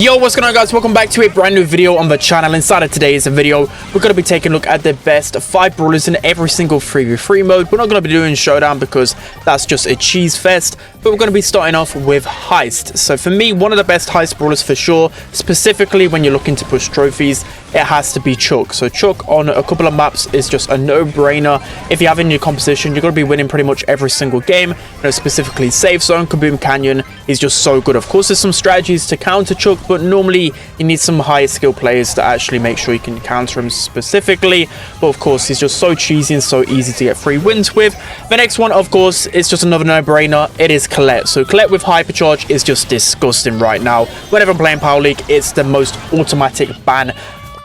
Yo, what's going on, guys? Welcome back to a brand new video on the channel. Inside of today's video, we're going to be taking a look at the best 5 brawlers in every single 3v3 mode. We're not going to be doing showdown because that's just a cheese fest, but we're going to be starting off with Heist. So for me, one of the best Heist brawlers for sure, specifically when you're looking to push trophies, it has to be Chuck. So Chuck on a couple of maps is just a no-brainer. If you have in your composition, you're going to be winning pretty much every single game. You know, specifically Safe Zone, Kaboom Canyon, he's just so good. Of course, there's some strategies to counter Chuck, but normally you need some higher skill players to actually make sure you can counter him specifically. But of course, he's just so cheesy and so easy to get free wins with. The next one, of course, is just another no-brainer. It is Colette. So Colette with Hypercharge is just disgusting right now. Whenever I'm playing Power League, it's the most automatic ban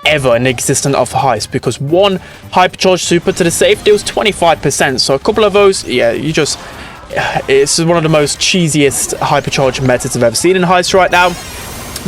ever in existence of Heist, because one Hypercharge super to the safe deals 25%. So a couple of those, yeah, it's one of the most cheesiest Hypercharge methods I've ever seen in Heist right now.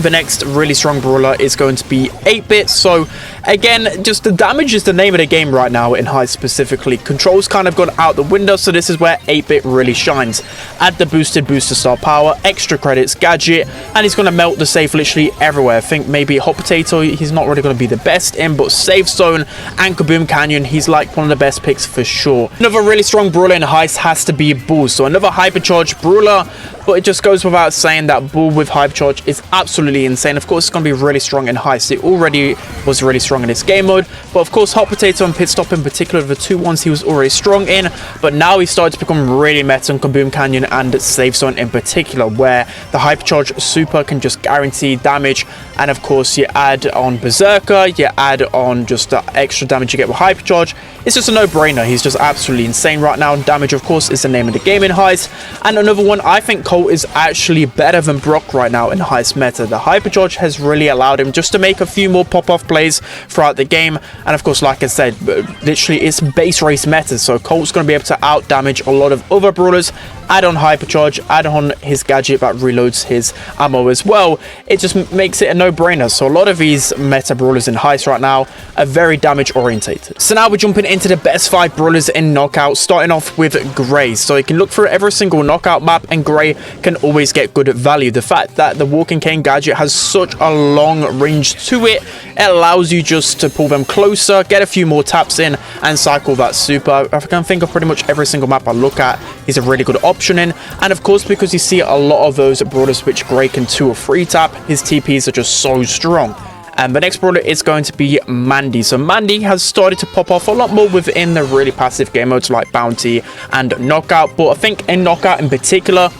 The next really strong brawler is going to be 8-bit. So again, just the damage is the name of the game right now in Heist specifically. Control's kind of gone out the window, so this is where 8-bit really shines. Add the boosted booster star power, extra credits, gadget, and he's going to melt the safe literally everywhere. I think maybe Hot Potato, he's not really going to be the best in, but Safe Zone and Kaboom Canyon, he's like one of the best picks for sure. Another really strong brawler in Heist has to be Bull. So another Hypercharge brawler, but it just goes without saying that Bull with Hypercharge is absolutely insane. Of course, it's going to be really strong in Heist. It already was really strong in this game mode, but of course, Hot Potato and Pit Stop in particular, the two ones he was already strong in, but now he started to become really meta on Kaboom Canyon and Safe Zone in particular, where the Hypercharge super can just guarantee damage. And of course, you add on Berserker, you add on just the extra damage you get with Hypercharge. It's just a no-brainer. He's just absolutely insane right now. Damage, of course, is the name of the game in Heist. And another one, I think Colt is actually better than Brock right now in Heist meta. The Hypercharge has really allowed him just to make a few more pop-off plays throughout the game. And of course, like I said, literally it's base race meta. So Colt's going to be able to out-damage a lot of other brawlers. Add on Hypercharge, add on his gadget that reloads his ammo as well. It just makes it a no-brainer. So a lot of these meta brawlers in Heist right now are very damage orientated. So now we're jumping into the best 5 brawlers in Knockout, starting off with Gray. So you can look through every single Knockout map and Gray can always get good value. The fact that the Walking Cane gadget has such a long range to it, it allows you just to pull them closer, get a few more taps in and cycle that super. I can think of pretty much every single map I look at, he's a really good option in. And of course, because you see a lot of those brawlers which Gray can 2 or 3 tap, his TPs are just so strong. And the next brawler is going to be Mandy. So Mandy has started to pop off a lot more within the really passive game modes like Bounty and Knockout, but I think in Knockout in particular,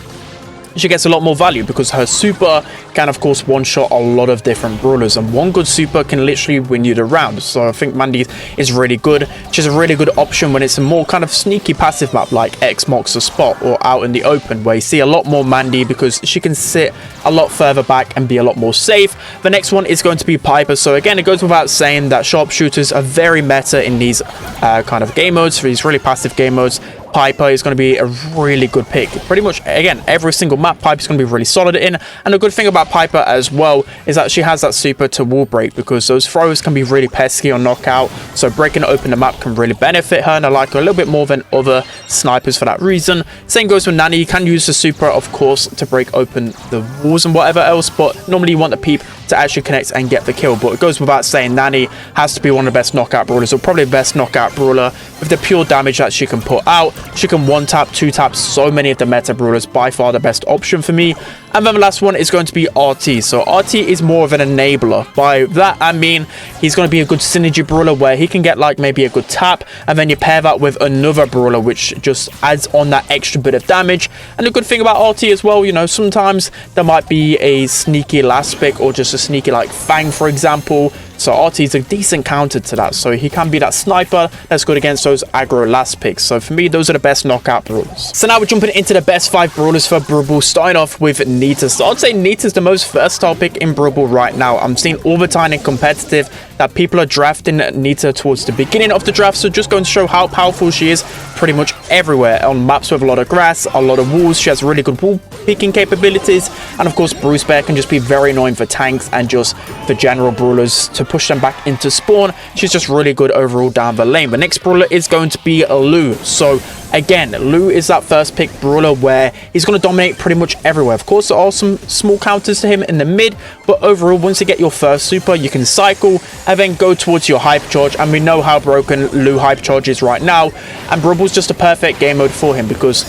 she gets a lot more value because her super can of course one-shot a lot of different brawlers, and one good super can literally win you the round. So I think Mandy is really good. She's a really good option when it's a more kind of sneaky passive map like X marks the spot or out in the open, where you see a lot more Mandy because she can sit a lot further back and be a lot more safe. The next one is going to be Piper. So again, it goes without saying that sharpshooters are very meta in these kind of game modes, for these really passive game modes. Piper is going to be a really good pick. Pretty much, again, every single map, Piper's going to be really solid in. And the good thing about Piper as well is that she has that super to wall break, because those throws can be really pesky on Knockout. So breaking open the map can really benefit her, and I like her a little bit more than other snipers for that reason. Same goes with Nanny. You can use the super, of course, to break open the walls and whatever else, but normally you want the peep to actually connect and get the kill. But it goes without saying, Nanny has to be one of the best Knockout brawlers, or probably the best Knockout brawler with the pure damage that she can put out. She can 1-tap, 2-tap so many of the meta brawlers, by far the best option for me. And then the last one is going to be RT. So RT is more of an enabler. By that I mean he's going to be a good synergy brawler where he can get like maybe a good tap, and then you pair that with another brawler which just adds on that extra bit of damage. And the good thing about RT as well, you know, sometimes there might be a sneaky last pick or just a sneaky like Fang, for example. So RT is a decent counter to that. So he can be that sniper that's good against those aggro last picks. So for me, those are the best Knockout brawlers. So now we're jumping into the best 5 brawlers for Brawl, starting off with Nita. So I'd say Nita's the most versatile pick in Brawl right now. I'm seeing all the time in competitive that people are drafting Nita towards the beginning of the draft. So just going to show how powerful she is pretty much everywhere. On maps with a lot of grass, a lot of walls, she has really good wall picking capabilities. And of course, Bruce Bear can just be very annoying for tanks and just the general brawlers to push them back into spawn. She's just really good overall down the lane. The next brawler is going to be Lou. So Again, Lou is that first pick brawler where he's going to dominate pretty much everywhere. Of course, there are some small counters to him in the mid, but overall, once you get your first super, you can cycle and then go towards your hyper charge. And we know how broken Lou hyper charge is right now, and Brawl's just a perfect game mode for him because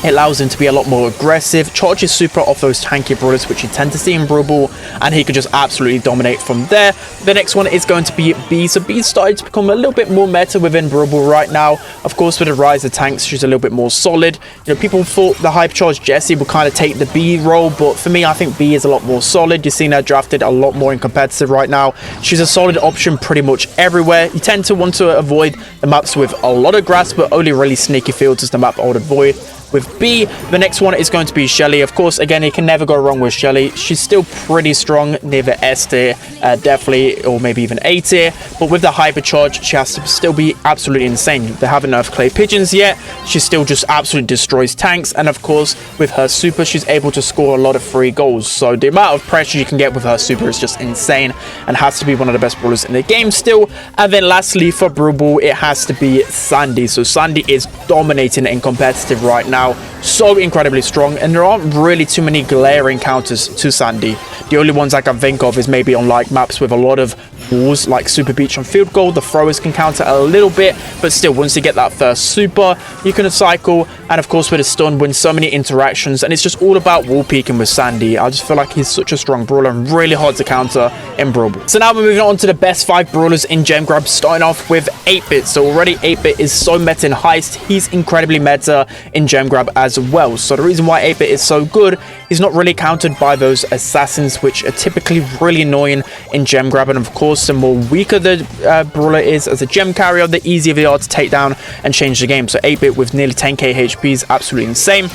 it allows him to be a lot more aggressive, charge his super off those tanky brawlers, which you tend to see in Brawl, and he can just absolutely dominate from there. The next one is going to be B. So B started to become a little bit more meta within Brawl right now. Of course, with the rise of tanks, she's a little bit more solid. You know, people thought the hypercharged Jessie would kind of take the B role, but for me, I think B is a lot more solid. You're seeing her drafted a lot more in competitive right now. She's a solid option pretty much everywhere. You tend to want to avoid the maps with a lot of grass, but only really sneaky fields is the map I would avoid. With B, the next one is going to be Shelly. Of course, again, you can never go wrong with Shelly. She's still pretty strong near the S tier, definitely, or maybe even A tier. But with the hypercharge, she has to still be absolutely insane. They haven't nerfed clay pigeons yet. She still just absolutely destroys tanks. And of course, with her super, she's able to score a lot of free goals. So the amount of pressure you can get with her super is just insane and has to be one of the best brawlers in the game still. And then lastly, for Brawl, it has to be Sandy. So Sandy is dominating in competitive right now. So incredibly strong, and there aren't really too many glaring counters to Sandy. The only ones I can think of is maybe on like maps with a lot of walls like Super Beach and Field Goal. The throwers can counter a little bit, but still, once you get that first super, you can cycle, and of course with a stun, win so many interactions, and it's just all about wall peeking with Sandy. I just feel like he's such a strong brawler and really hard to counter in Brawl. So now we're moving on to the best 5 brawlers in Gem Grab, starting off with 8-Bit. So already 8-Bit is so meta in Heist. He's incredibly meta in Gem Grab as well. So the reason why 8-Bit is so good, he's not really countered by those assassins, which are typically really annoying in Gem Grab. And of course, the more weaker the brawler is as a gem carrier, the easier they are to take down and change the game. So 8-Bit with nearly 10k HP is absolutely insane.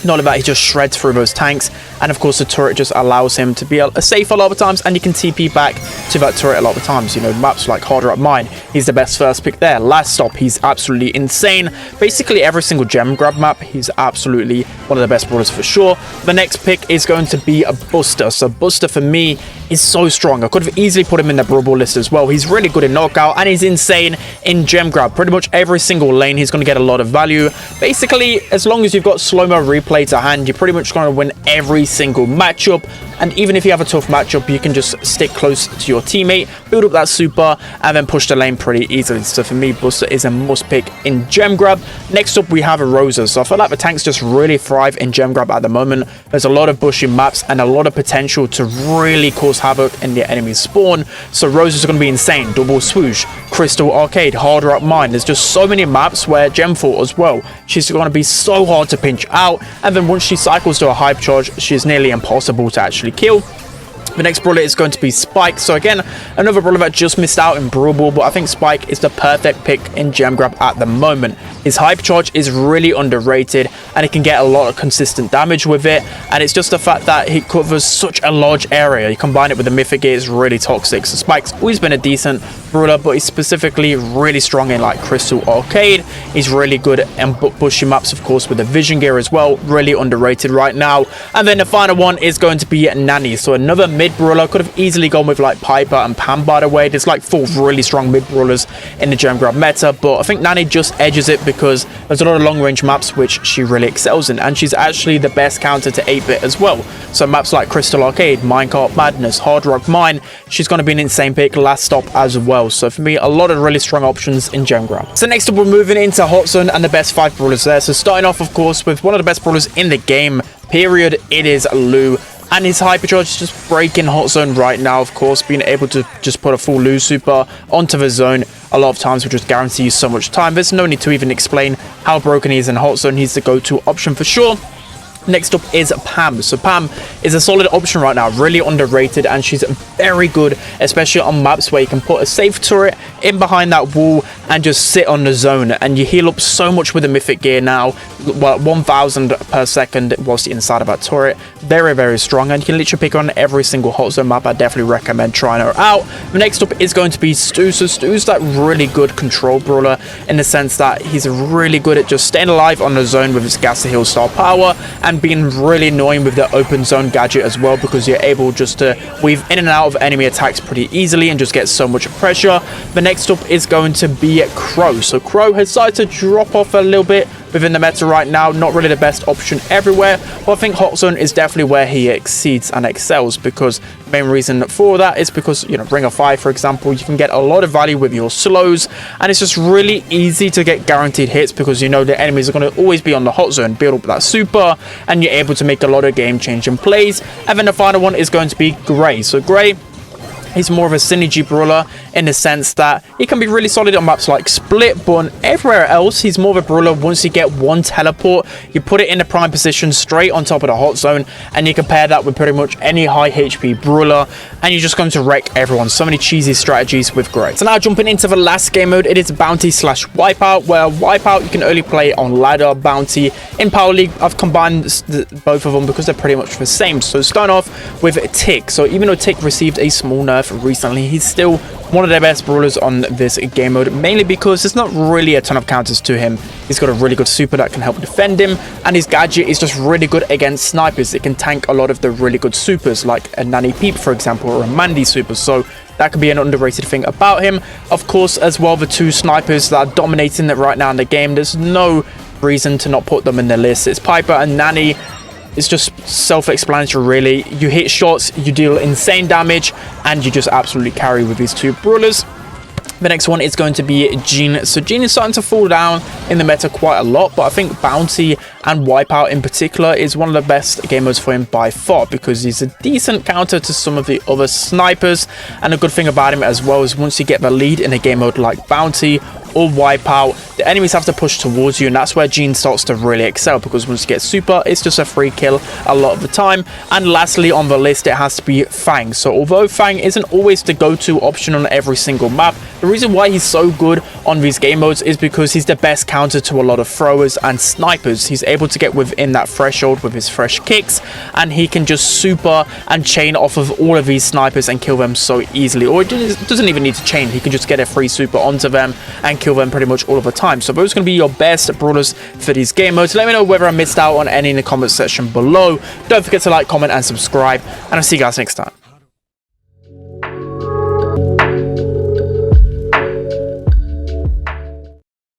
Not only that, he just shreds through those tanks, and of course the turret just allows him to be safe a lot of times, and you can TP back to that turret a lot of times. You know, maps like Harder Up Mine, he's the best first pick there. Last Stop, he's absolutely insane. Basically every single Gem Grab map, he's absolutely one of the best brawlers for sure. The next pick is going to be a Buster. So Buster for me is so strong. I could have easily put him in the Brawl list as well. He's really good in knockout, and he's insane in Gem Grab. Pretty much every single lane he's going to get a lot of value. Basically, as long as you've got slow-mo replay to hand, you're pretty much going to win every single matchup. And even if you have a tough matchup, you can just stick close to your teammate, build up that super, and then push the lane pretty easily. So for me, Buster is a must pick in Gem Grab. Next up, we have a Rosa. So I feel like the tanks just really thrive in Gem Grab at the moment. There's a lot of bushy maps and a lot of potential to really cause havoc in the enemy spawn. So Rosa's going to be insane. Double Swoosh, Crystal Arcade, Harder Up Mine. There's just so many maps where Gem Fort as well. She's going to be so hard to pinch out. And then once she cycles to a hype charge, she's nearly impossible to actually kill. The next brawler is going to be Spike. So again, another brawler that just missed out in Brawl Ball, but I think Spike is the perfect pick in Gem Grab at the moment. His hype charge is really underrated, and he can get a lot of consistent damage with it, and it's just the fact that he covers such a large area. You combine it with the Mythic Gear, it's really toxic. So Spike's always been a decent brawler, but he's specifically really strong in like Crystal Arcade. He's really good in bushy maps, of course, with the Vision Gear as well. Really underrated right now. And then the final one is going to be Nanny. So another mid brawler. Could have easily gone with like Piper and Pam, by the way. There's like 4 really strong mid brawlers in the Gem Grab meta, but I think Nanny just edges it because there's a lot of long range maps which she really excels in, and she's actually the best counter to 8-Bit as well. So maps like Crystal Arcade, Minecart Madness, Hard Rock Mine, she's going to be an insane pick. Last Stop as well. So for me, a lot of really strong options in Gem Grab. So next up, we're moving into Hot Zone and the best 5 brawlers there. So starting off, of course, with one of the best brawlers in the game, period, it is Lou. And his hypercharge is just breaking Hot Zone right now, of course. Being able to just put a full Lou super onto the zone a lot of times will just guarantee you so much time. There's no need to even explain how broken he is in Hot Zone. He's the go-to option for sure. Next up is Pam. So Pam is a solid option right now, really underrated, and she's very good, especially on maps where you can put a safe turret in behind that wall and just sit on the zone, and you heal up so much with the Mythic Gear now. Well, 1000 per second whilst you're inside of that turret. Very, very strong, and you can literally pick her on every single Hot Zone map. I definitely recommend trying her out. The next up is going to be Stu. So Stu's that really good control brawler in the sense that he's really good at just staying alive on the zone with his gas to heal star power, and being really annoying with the open zone gadget as well, because you're able just to weave in and out of enemy attacks pretty easily and just get so much pressure. The next up is going to be be Crow. So Crow has started to drop off a little bit within the meta right now. Not really the best option everywhere, but I think Hot Zone is definitely where he exceeds and excels, because the main reason for that is because, you know, Ring of Fire, for example, you can get a lot of value with your slows, and it's just really easy to get guaranteed hits because you know the enemies are going to always be on the Hot Zone, build up that super, and you're able to make a lot of game-changing plays. And then the final one is going to be Gray. So Gray, he's more of a synergy brawler in the sense that he can be really solid on maps like Split, but everywhere else he's more of a brawler. Once you get one teleport, you put it in the prime position straight on top of the Hot Zone, and you compare that with pretty much any high HP brawler, and you're just going to wreck everyone. So many cheesy strategies with Gray. So now jumping into the last game mode, it is Bounty / Wipeout, where Wipeout you can only play on ladder. Bounty in Power League, I've combined both of them because they're pretty much the same. So starting off with Tick. So even though Tick received a small nerf recently, he's still one of the best brawlers on this game mode, mainly because there's not really a ton of counters to him. He's got a really good super that can help defend him, and his gadget is just really good against snipers. It can tank a lot of the really good supers, like a Nanny Peep, for example, or a Mandy super. So that could be an underrated thing about him. Of course, as well, the two snipers that are dominating it right now in the game, there's no reason to not put them in the list. It's Piper and Nanny. It's just self-explanatory, really. You hit shots, you deal insane damage, and you just absolutely carry with these two brawlers. The next one is going to be Gene. So Gene is starting to fall down in the meta quite a lot, but I think Bounty and Wipeout in particular is one of the best game modes for him by far, because he's a decent counter to some of the other snipers. And a good thing about him as well is once you get the lead in a game mode like Bounty or Wipeout, the enemies have to push towards you, and that's where Gene starts to really excel, because once you get super, it's just a free kill a lot of the time. And lastly on the list, it has to be Fang. So although Fang isn't always the go-to option on every single map, the reason why he's so good on these game modes is because he's the best counter to a lot of throwers and snipers. He's able to get within that threshold with his fresh kicks, and he can just super and chain off of all of these snipers and kill them so easily. Or it doesn't even need to chain, he can just get a free super onto them and kill them pretty much all of the time. So those are going to be your best brawlers for these game modes. Let me know whether I missed out on any in the comment section below. Don't forget to like, comment, and subscribe, and I'll see you guys next time.